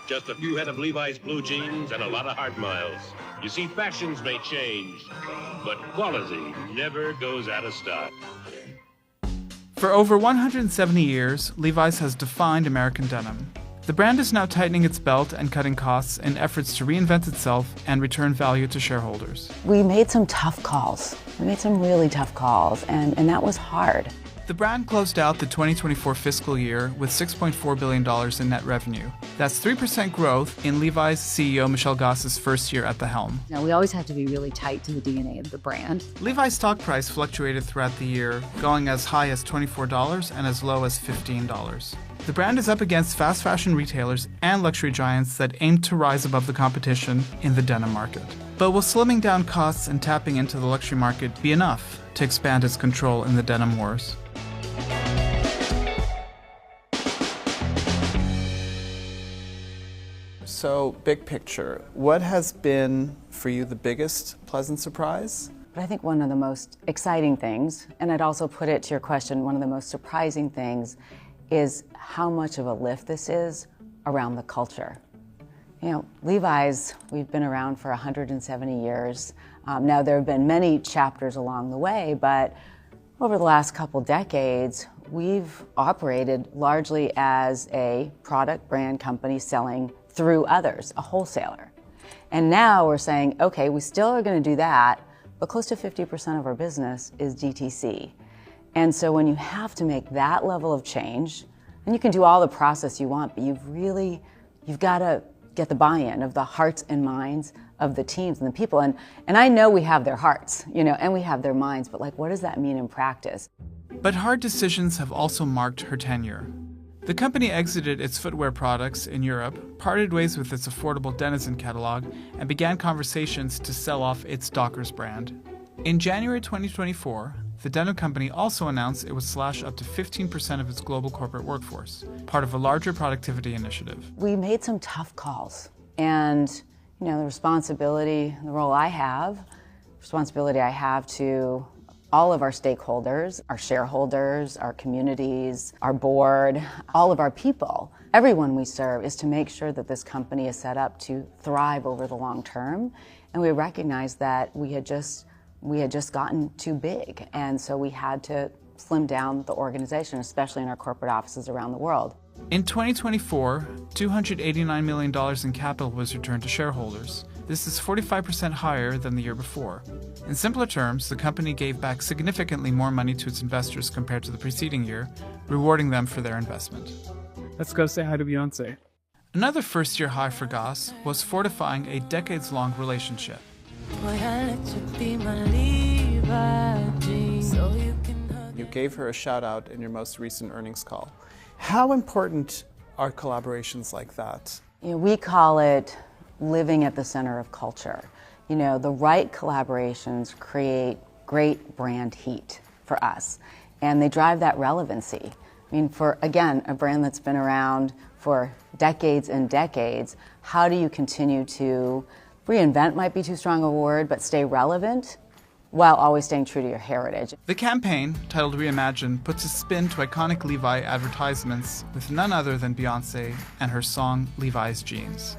Just a few head of Levi's blue jeans and a lot of heart miles. You see, fashions may change, but quality never goes out of style. For over 170 years, Levi's has defined American denim. The brand is now tightening its belt and cutting costs in efforts to reinvent itself and return value to shareholders. We made some tough calls. We made some really tough calls, and that was hard. The brand closed out the 2024 fiscal year with $6.4 billion in net revenue. That's 3% growth in Levi's CEO Michelle Goss's first year at the helm. Now, we always have to be really tight to the DNA of the brand. Levi's stock price fluctuated throughout the year, going as high as $24 and as low as $15. The brand is up against fast fashion retailers and luxury giants that aim to rise above the competition in the denim market. But will slimming down costs and tapping into the luxury market be enough to expand its control in the denim wars? So, big picture, what has been for you the biggest pleasant surprise? But I think one of the most exciting things, and I'd also put it to your question, one of the most surprising things is how much of a lift this is around the culture. You know, Levi's, we've been around for 170 years. Now, there have been many chapters along the way, but over the last couple decades, we've operated largely as a product brand company selling through others, a wholesaler. And now we're saying, okay, we still are going to do that, but close to 50% of our business is DTC. And so when you have to make that level of change, and you can do all the process you want, but you've got to get the buy-in of the hearts and minds of the teams and the people. And I know we have their hearts, and we have their minds, but what does that mean in practice? But hard decisions have also marked her tenure. The company exited its footwear products in Europe, parted ways with its affordable Denizen catalog, and began conversations to sell off its Dockers brand. In January 2024, the denim company also announced it would slash up to 15% of its global corporate workforce, part of a larger productivity initiative. We made some tough calls, and the responsibility, the role I have, responsibility I have to all of our stakeholders, our shareholders, our communities, our board, all of our people, everyone we serve, is to make sure that this company is set up to thrive over the long term. And we recognize that we had just gotten too big, and so we had to slim down the organization, especially in our corporate offices around the world. In 2024, $289 million in capital was returned to shareholders. This is 45% higher than the year before. In simpler terms, the company gave back significantly more money to its investors compared to the preceding year, rewarding them for their investment. Let's go say hi to Beyonce. Another first-year high for Goss was fortifying a decades-long relationship. You gave her a shout-out in your most recent earnings call. How important are collaborations like that? We call it living at the center of culture. The right collaborations create great brand heat for us, and they drive that relevancy. For, again, a brand that's been around for decades and decades, how do you continue to reinvent, might be too strong a word, but stay relevant while always staying true to your heritage? The campaign, titled Reimagine, puts a spin to iconic Levi advertisements with none other than Beyoncé and her song Levi's Jeans.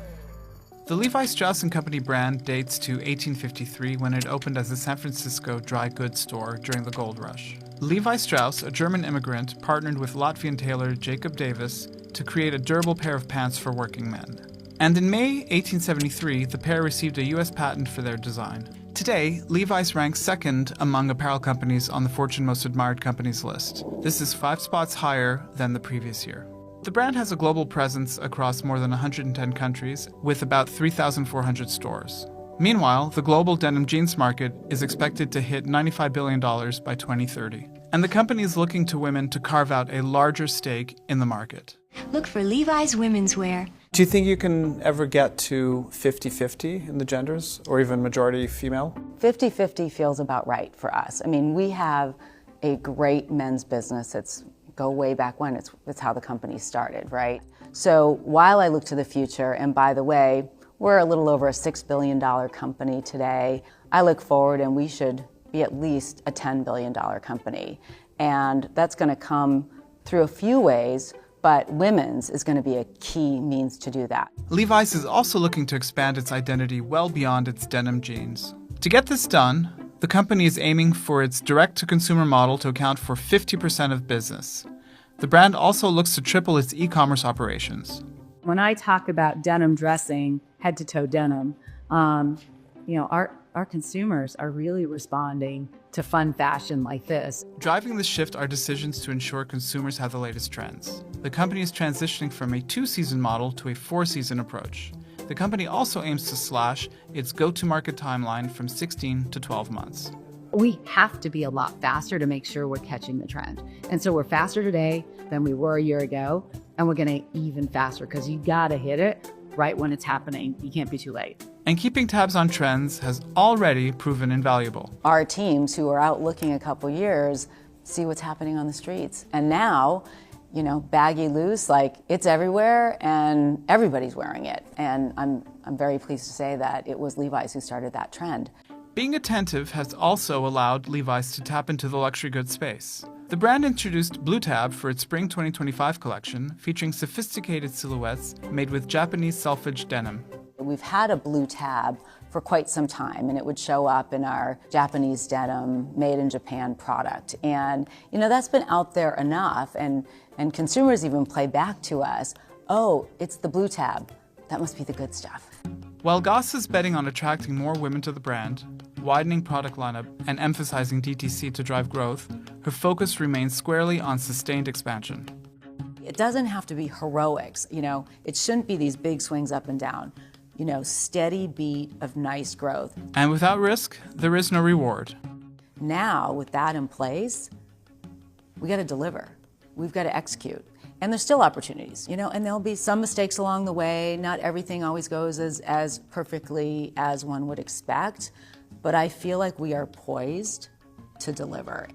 The Levi Strauss & Company brand dates to 1853 when it opened as a San Francisco dry goods store during the gold rush. Levi Strauss, a German immigrant, partnered with Latvian tailor Jacob Davis to create a durable pair of pants for working men. And in May 1873, the pair received a U.S. patent for their design. Today, Levi's ranks second among apparel companies on the Fortune Most Admired Companies list. This is 5 spots higher than the previous year. The brand has a global presence across more than 110 countries, with about 3,400 stores. Meanwhile, the global denim jeans market is expected to hit $95 billion by 2030. And the company is looking to women to carve out a larger stake in the market. Look for Levi's women's wear. Do you think you can ever get to 50-50 in the genders, or even majority female? 50-50 feels about right for us. We have a great men's business. It's go way back when. It's how the company started, right? So while I look to the future, and by the way, we're a little over a $6 billion company today, I look forward and we should be at least a $10 billion company. And that's going to come through a few ways, but women's is going to be a key means to do that. Levi's is also looking to expand its identity well beyond its denim jeans. To get this done, the company is aiming for its direct-to-consumer model to account for 50% of business. The brand also looks to triple its e-commerce operations. When I talk about denim dressing, head-to-toe denim, our consumers are really responding to fun fashion like this. Driving this shift are decisions to ensure consumers have the latest trends. The company is transitioning from a 2-season model to a 4-season approach. The company also aims to slash its go-to-market timeline from 16 to 12 months. We have to be a lot faster to make sure we're catching the trend. And so we're faster today than we were a year ago, and we're going to even faster because you got to hit it right when it's happening. You can't be too late. And keeping tabs on trends has already proven invaluable. Our teams who are out looking a couple years see what's happening on the streets. And now, baggy loose, like it's everywhere and everybody's wearing it. And I'm very pleased to say that it was Levi's who started that trend. Being attentive has also allowed Levi's to tap into the luxury goods space. The brand introduced Blue Tab for its Spring 2025 collection, featuring sophisticated silhouettes made with Japanese selvedge denim. We've had a Blue Tab for quite some time, and it would show up in our Japanese denim made in Japan product. And that's been out there enough, and consumers even play back to us, oh, it's the Blue Tab. That must be the good stuff. While Goss is betting on attracting more women to the brand, widening product lineup, and emphasizing DTC to drive growth, her focus remains squarely on sustained expansion. It doesn't have to be heroics, it shouldn't be these big swings up and down. Steady beat of nice growth. And without risk, there is no reward. Now, with that in place, we got to deliver. We've got to execute. And there's still opportunities, and there'll be some mistakes along the way. Not everything always goes as perfectly as one would expect, but I feel like we are poised to deliver.